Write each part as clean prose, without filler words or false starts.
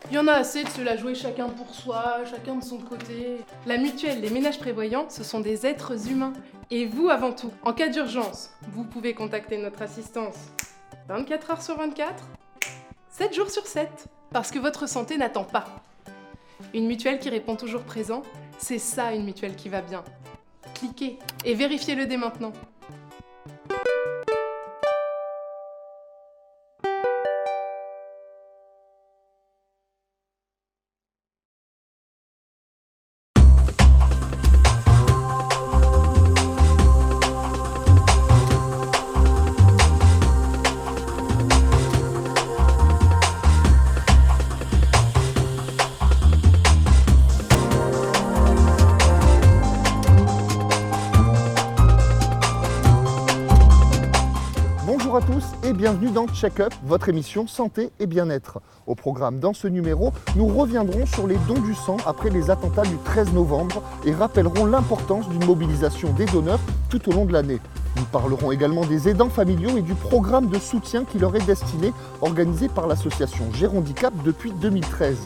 Il y en a assez de se la jouer chacun pour soi, chacun de son côté. La mutuelle des ménages prévoyants, ce sont des êtres humains. Et vous avant tout. En cas d'urgence, vous pouvez contacter notre assistance 24 heures sur 24, 7 jours sur 7, parce que votre santé n'attend pas. Une mutuelle qui répond toujours présent, c'est ça une mutuelle qui va bien. Cliquez et vérifiez-le dès maintenant. Bonjour à tous et bienvenue dans Check-up, votre émission santé et bien-être. Au programme dans ce numéro, nous reviendrons sur les dons du sang après les attentats du 13 novembre et rappellerons l'importance d'une mobilisation des donneurs tout au long de l'année. Nous parlerons également des aidants familiaux et du programme de soutien qui leur est destiné, organisé par l'association Gérondicap depuis 2013.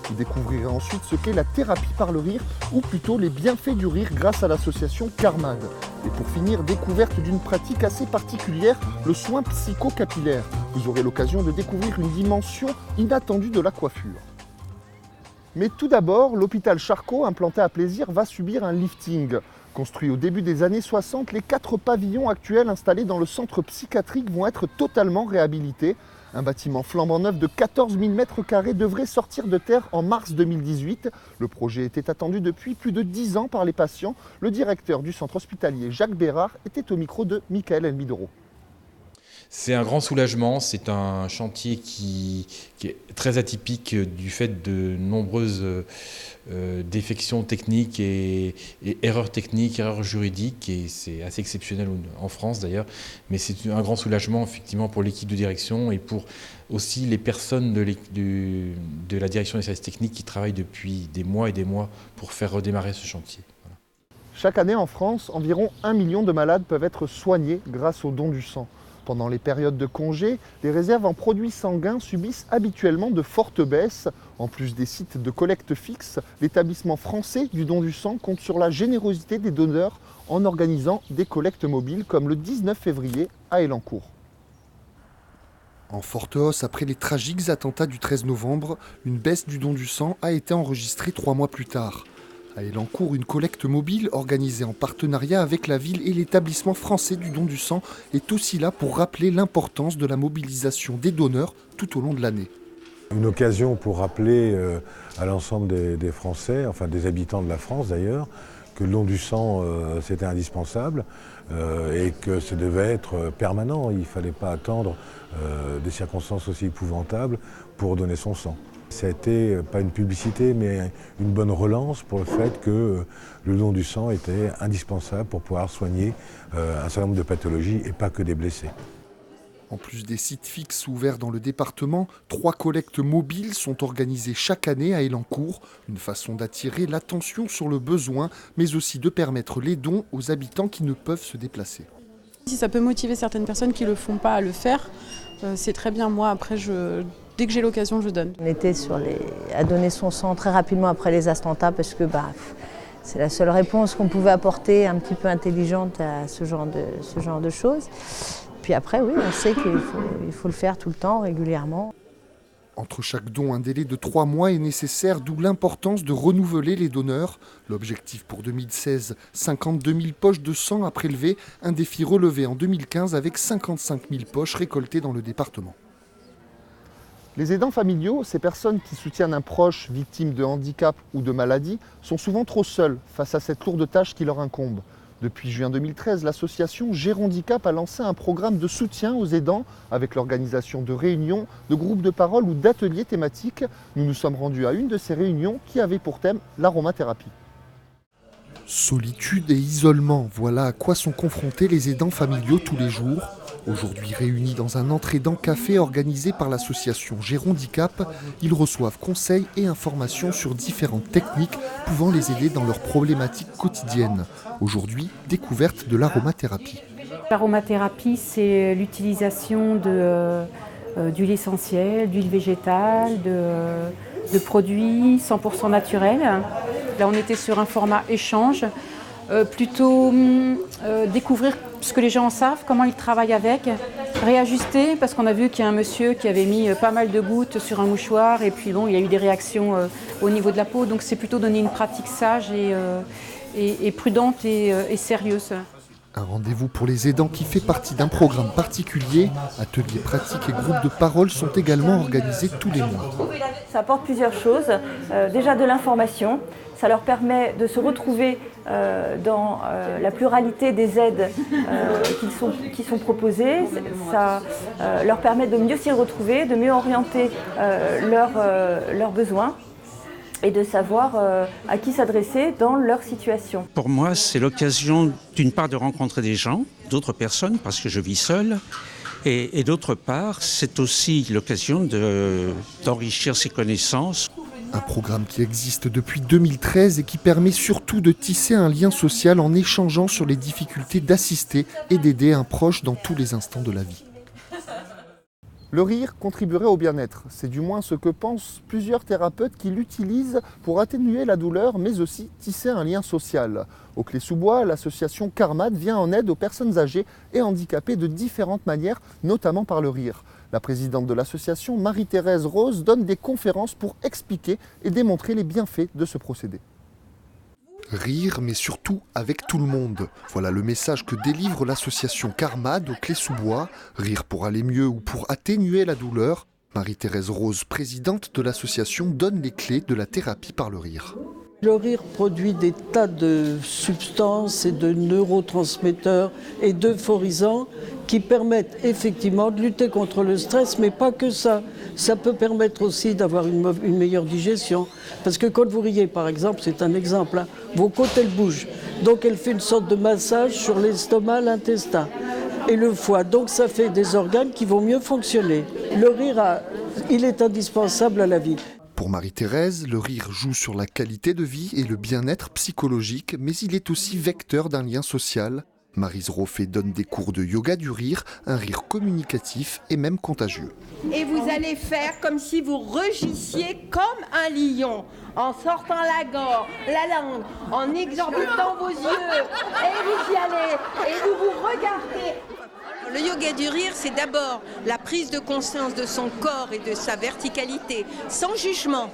Vous découvrirez ensuite ce qu'est la thérapie par le rire, ou plutôt les bienfaits du rire grâce à l'association Carmad. Et pour finir, découverte d'une pratique assez particulière, le soin psychocapillaire. Vous aurez l'occasion de découvrir une dimension inattendue de la coiffure. Mais tout d'abord, l'hôpital Charcot, implanté à Plaisir, va subir un lifting. Construit au début des années 60, les 4 pavillons actuels installés dans le centre psychiatrique vont être totalement réhabilités. Un bâtiment flambant neuf de 14 000 m² devrait sortir de terre en mars 2018. Le projet était attendu depuis plus de 10 ans par les patients. Le directeur du centre hospitalier, Jacques Bérard, était au micro de Michael Elmidoro. C'est un grand soulagement, c'est un chantier qui est très atypique du fait de nombreuses défections techniques et erreurs techniques, erreurs juridiques, et c'est assez exceptionnel en France d'ailleurs, mais c'est un grand soulagement effectivement pour l'équipe de direction et pour aussi les personnes de la direction des services techniques qui travaillent depuis des mois et des mois pour faire redémarrer ce chantier. Voilà. Chaque année en France, environ 1 million de malades peuvent être soignés grâce au don du sang. Pendant les périodes de congé, les réserves en produits sanguins subissent habituellement de fortes baisses. En plus des sites de collecte fixes, l'établissement français du don du sang compte sur la générosité des donneurs en organisant des collectes mobiles comme le 19 février à Elancourt. En forte hausse après les tragiques attentats du 13 novembre, une baisse du don du sang a été enregistrée 3 mois plus tard. À Elancourt, une collecte mobile organisée en partenariat avec la ville et l'établissement français du don du sang est aussi là pour rappeler l'importance de la mobilisation des donneurs tout au long de l'année. Une occasion pour rappeler à l'ensemble des Français, enfin des habitants de la France d'ailleurs, que le don du sang c'était indispensable et que ça devait être permanent. Il ne fallait pas attendre des circonstances aussi épouvantables pour donner son sang. Ça a été, pas une publicité, mais une bonne relance pour le fait que le don du sang était indispensable pour pouvoir soigner un certain nombre de pathologies et pas que des blessés. En plus des sites fixes ouverts dans le département, 3 collectes mobiles sont organisées chaque année à Elancourt, une façon d'attirer l'attention sur le besoin, mais aussi de permettre les dons aux habitants qui ne peuvent se déplacer. Si ça peut motiver certaines personnes qui ne le font pas à le faire, c'est très bien. Moi, après, dès que j'ai l'occasion, je donne. On était à donner son sang très rapidement après les attentats parce que c'est la seule réponse qu'on pouvait apporter un petit peu intelligente à ce genre de choses. Puis après, oui, on sait qu'il faut le faire tout le temps, régulièrement. Entre chaque don, un délai de 3 mois est nécessaire, d'où l'importance de renouveler les donneurs. L'objectif pour 2016, 52 000 poches de sang à prélever, un défi relevé en 2015 avec 55 000 poches récoltées dans le département. Les aidants familiaux, ces personnes qui soutiennent un proche victime de handicap ou de maladie, sont souvent trop seuls face à cette lourde tâche qui leur incombe. Depuis juin 2013, l'association Gérondicap a lancé un programme de soutien aux aidants avec l'organisation de réunions, de groupes de parole ou d'ateliers thématiques. Nous nous sommes rendus à une de ces réunions qui avait pour thème l'aromathérapie. Solitude et isolement, voilà à quoi sont confrontés les aidants familiaux tous les jours. Aujourd'hui réunis dans un entre-aidants café organisé par l'association Gérondicap, ils reçoivent conseils et informations sur différentes techniques pouvant les aider dans leurs problématiques quotidiennes. Aujourd'hui, découverte de l'aromathérapie. L'aromathérapie, c'est l'utilisation d'huile essentielle, d'huile végétale, de produits 100% naturels. Là, on était sur un format échange, plutôt découvrir ce que les gens en savent, comment ils travaillent avec, réajuster, parce qu'on a vu qu'il y a un monsieur qui avait mis pas mal de gouttes sur un mouchoir, et puis bon, il y a eu des réactions au niveau de la peau, donc c'est plutôt donner une pratique sage et prudente et sérieuse. Un rendez-vous pour les aidants qui fait partie d'un programme particulier. Ateliers pratiques et groupes de parole sont également organisés tous les mois. Ça apporte plusieurs choses. Déjà de l'information. Ça leur permet de se retrouver dans la pluralité des aides qui sont proposées. Ça leur permet de mieux s'y retrouver, de mieux orienter leurs besoins et de savoir à qui s'adresser dans leur situation. Pour moi, c'est l'occasion d'une part de rencontrer des gens, d'autres personnes, parce que je vis seul, et d'autre part, c'est aussi l'occasion d'enrichir ses connaissances. Un programme qui existe depuis 2013 et qui permet surtout de tisser un lien social en échangeant sur les difficultés d'assister et d'aider un proche dans tous les instants de la vie. Le rire contribuerait au bien-être. C'est du moins ce que pensent plusieurs thérapeutes qui l'utilisent pour atténuer la douleur, mais aussi tisser un lien social. Au Clé-sous-Bois, l'association Carmad vient en aide aux personnes âgées et handicapées de différentes manières, notamment par le rire. La présidente de l'association, Marie-Thérèse Rose, donne des conférences pour expliquer et démontrer les bienfaits de ce procédé. Rire, mais surtout avec tout le monde. Voilà le message que délivre l'association Carmad au Clé-sous-Bois. Rire pour aller mieux ou pour atténuer la douleur. Marie-Thérèse Rose, présidente de l'association, donne les clés de la thérapie par le rire. Le rire produit des tas de substances et de neurotransmetteurs et d'euphorisants qui permettent effectivement de lutter contre le stress, mais pas que ça. Ça peut permettre aussi d'avoir une meilleure digestion. Parce que quand vous riez, par exemple, c'est un exemple, hein, vos côtes, elles bougent. Donc elle fait une sorte de massage sur l'estomac, l'intestin et le foie. Donc ça fait des organes qui vont mieux fonctionner. Le rire, il est indispensable à la vie. Pour Marie-Thérèse, le rire joue sur la qualité de vie et le bien-être psychologique, mais il est aussi vecteur d'un lien social. Maryse Roffet donne des cours de yoga du rire, un rire communicatif et même contagieux. Et vous allez faire comme si vous rugissiez comme un lion, en sortant la gorge, la langue, en exorbitant vos yeux. Et vous y allez, et vous vous regardez. Le yoga du rire, c'est d'abord la prise de conscience de son corps et de sa verticalité, sans jugement,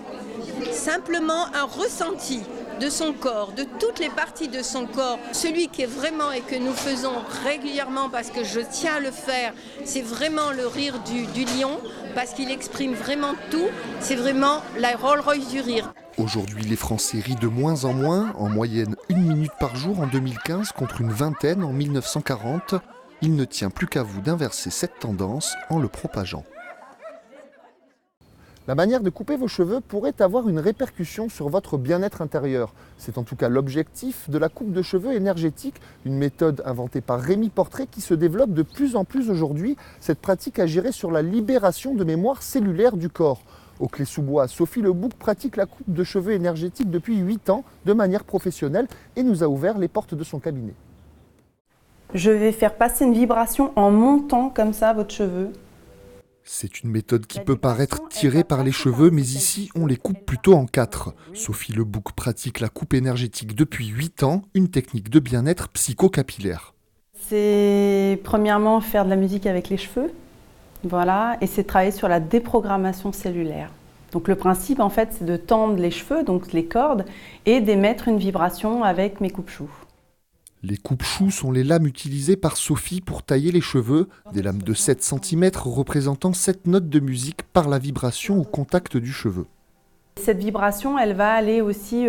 simplement un ressenti de son corps, de toutes les parties de son corps. Celui qui est vraiment et que nous faisons régulièrement parce que je tiens à le faire, c'est vraiment le rire du lion, parce qu'il exprime vraiment tout, c'est vraiment la Rolls-Royce du rire. Aujourd'hui, les Français rient de moins en moyenne 1 minute par jour en 2015 contre une vingtaine en 1940. Il ne tient plus qu'à vous d'inverser cette tendance en le propageant. La manière de couper vos cheveux pourrait avoir une répercussion sur votre bien-être intérieur. C'est en tout cas l'objectif de la coupe de cheveux énergétique, une méthode inventée par Rémi Portrait qui se développe de plus en plus aujourd'hui. Cette pratique agirait sur la libération de mémoire cellulaire du corps. Au Clé-sous-Bois, Sophie Lebouc pratique la coupe de cheveux énergétique depuis 8 ans de manière professionnelle et nous a ouvert les portes de son cabinet. Je vais faire passer une vibration en montant comme ça votre cheveu. C'est une méthode qui peut paraître tirée par les cheveux, mais ici, on les coupe plutôt en 4. Sophie Lebouc pratique la coupe énergétique depuis 8 ans, une technique de bien-être psychocapillaire. C'est premièrement faire de la musique avec les cheveux, voilà, et c'est travailler sur la déprogrammation cellulaire. Donc le principe, en fait, c'est de tendre les cheveux, donc les cordes, et d'émettre une vibration avec mes coupe-choux. Les coupe-choux sont les lames utilisées par Sophie pour tailler les cheveux, des lames de 7 cm représentant 7 notes de musique par la vibration au contact du cheveu. Cette vibration, elle va aller aussi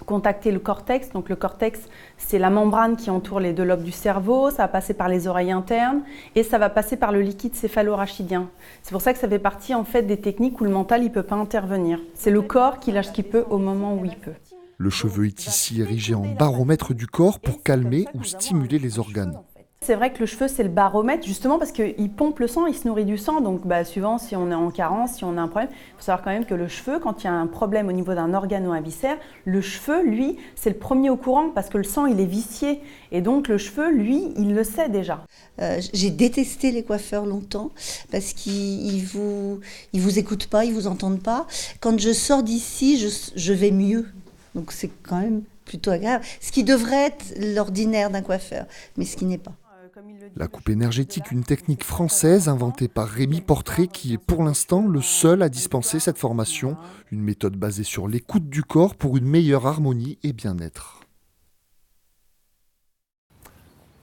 contacter le cortex. Donc le cortex, c'est la membrane qui entoure les 2 lobes du cerveau, ça va passer par les oreilles internes et ça va passer par le liquide céphalo-rachidien. C'est pour ça que ça fait partie en fait des techniques où le mental ne peut pas intervenir. C'est le corps qui lâche ce qu'il peut au moment où il peut. Le cheveu est ici érigé en baromètre du corps pour calmer ou stimuler les organes. C'est vrai que le cheveu, c'est le baromètre, justement parce qu'il pompe le sang, il se nourrit du sang. Donc, suivant si on est en carence, si on a un problème, il faut savoir quand même que le cheveu, quand il y a un problème au niveau d'un organe ou un viscère, le cheveu, lui, c'est le premier au courant parce que le sang, il est vicié. Et donc, le cheveu, lui, il le sait déjà. J'ai détesté les coiffeurs longtemps parce qu'ils vous écoutent pas, ils vous entendent pas. Quand je sors d'ici, je vais mieux. Donc, c'est quand même plutôt agréable. Ce qui devrait être l'ordinaire d'un coiffeur, mais ce qui n'est pas. La coupe énergétique, une technique française inventée par Rémi Portrait qui est pour l'instant le seul à dispenser cette formation. Une méthode basée sur l'écoute du corps pour une meilleure harmonie et bien-être.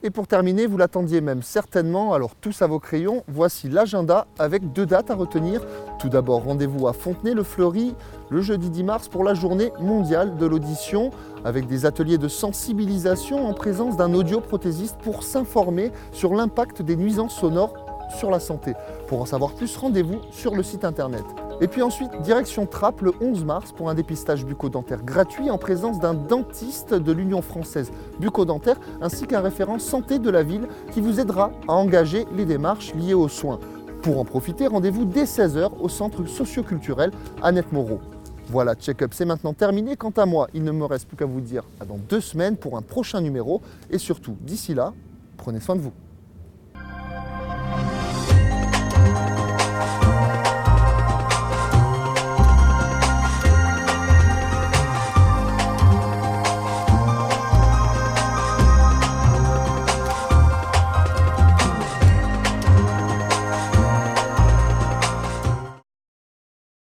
Et pour terminer, vous l'attendiez même certainement, alors tous à vos crayons, voici l'agenda avec 2 dates à retenir. Tout d'abord, rendez-vous à Fontenay-le-Fleury le jeudi 10 mars pour la journée mondiale de l'audition, avec des ateliers de sensibilisation en présence d'un audioprothésiste pour s'informer sur l'impact des nuisances sonores sur la santé. Pour en savoir plus, rendez-vous sur le site internet. Et puis ensuite, direction Trappes le 11 mars pour un dépistage bucco-dentaire gratuit en présence d'un dentiste de l'Union française bucco-dentaire ainsi qu'un référent santé de la ville qui vous aidera à engager les démarches liées aux soins. Pour en profiter, rendez-vous dès 16h au centre socio-culturel Annette Moreau. Voilà, Check-up, c'est maintenant terminé. Quant à moi, il ne me reste plus qu'à vous dire à dans 2 semaines pour un prochain numéro. Et surtout, d'ici là, prenez soin de vous.